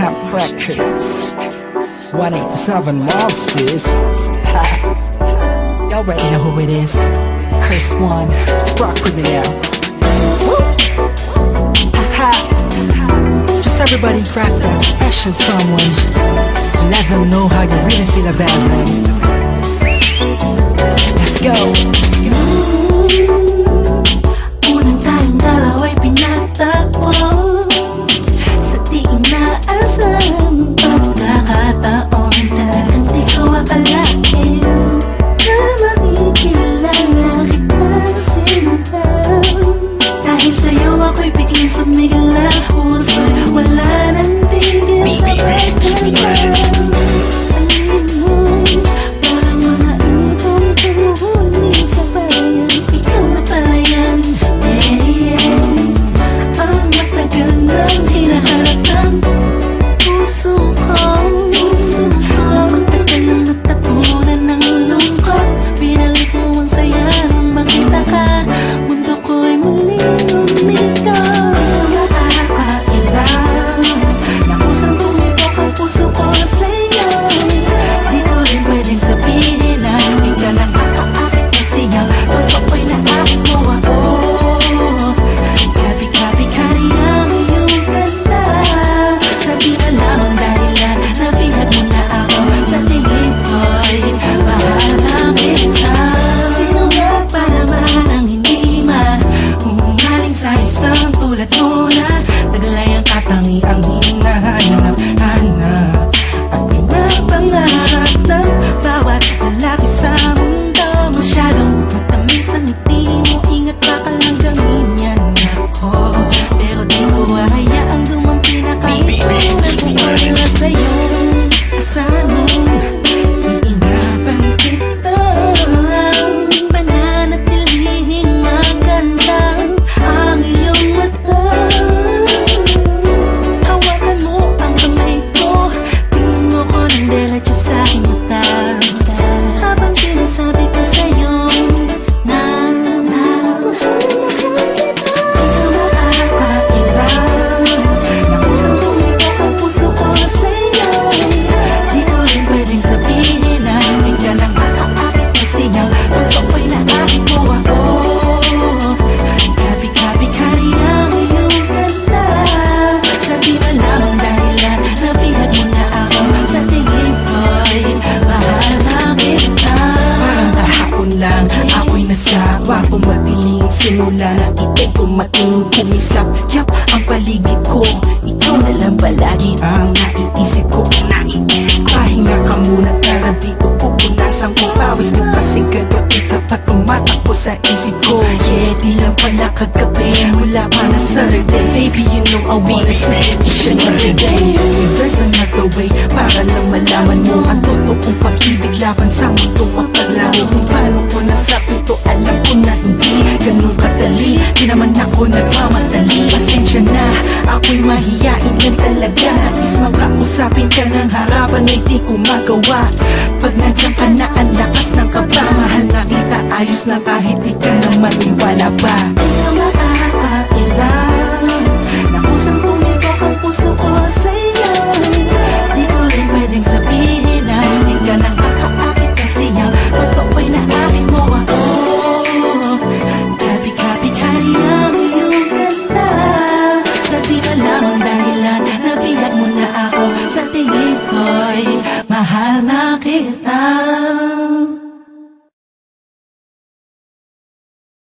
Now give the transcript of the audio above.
Camp Records 187 Monsters. Y'all already know who it is. Chris One, rock with me now. Just everybody grab that special someone and let them know how you really feel about them. Let's go. Unang tayong dalawa'y pinagtagpo sa di inaasang pagkakataon. Talagang di ko akalain na makikilala kita sinta. Dahil sa'yo ako'y biglang sumigla, puso'y wala nang tigil sa pagkakataon. Alin mo'y parang mga ibong tumuhuli sa bayan. Ikaw na pala yan, ang matagal nang hinaharap ng puso ko. Matagal nang natapunan ng lungkot. Binalik mo ang saya nang makita ka. Mundo ko'y muling lumitaw. Nakakailang na kusang bumibok ang puso ko sa'yo. Di ko rin pwedeng sabihin na hindi ka nang kakaakit na siya. Totoo'y naakit mo ako. Gabi-gabi ka rin ang iyong ganda. Sa di alam ang dahilan, nabihag mo na ako. Sa tingin ko'y mahal na kita. Sino nga ba naman ang hindi mahumaling sa isang tulad mo na taglay ang katangiang hinahanap-hanap at pinapangarap ng bawat lalaki sa mundo. Masyadong matamis ang ngiti mo, ingat baka lang gawin yan ako. Pero di ko hahayaang dumampi na kahit tulad mo wala sa'yo. Asahan mong iingatan kita, pananatilihing maganda ang iyong mata. Hawakan mo ang kamay ko, tingnan mo ko ng diretso sa aking mata. Habang sinasabi ko sa'yo na mahal kita. Nakakailang na kusang bumibok ang puso ko sa'yo. Di ko rin pwedeng sabihin na hindi ka nang kakaakit na siya. Totoo'y naakit mo ako. Gabi-gabi ka rin ang iyong ganda. Sa di alam ang dahilan, nabihag mo na ako. Sa tingin ko'y mahal na kita. Parang kahapon lang ako'y nasawa. Tumatiling simula na ika'y tumating kumislap. Yap, ang paligid ko, ikaw na lang palagi ang naiisip ko. Pahinga ka muna, tara dito pupunasan ko. Pawis ko kasi gagabi kapag tumatakbo sa isip ko. Yeah, di lang pala kagabi, wala pa na Saturday. Baby, you know I wanna say each and every day. If there's another way, para lang malaman mo ang totoong pag-ibig laban sa mundo pagkalaro. Kung paano ko nasabi to, alam ko na hindi ganun kadali. Di naman ako nagmamadali, pasensya na, ako'y mahiyain yan talaga. Nais mang kausapin ka ng harapan ay di ko magawa. Pag nandiyan ka na, ang lakas ng kaba. Mahal na kita, ayos na kahit di ka naman maniwala pa. Ikaw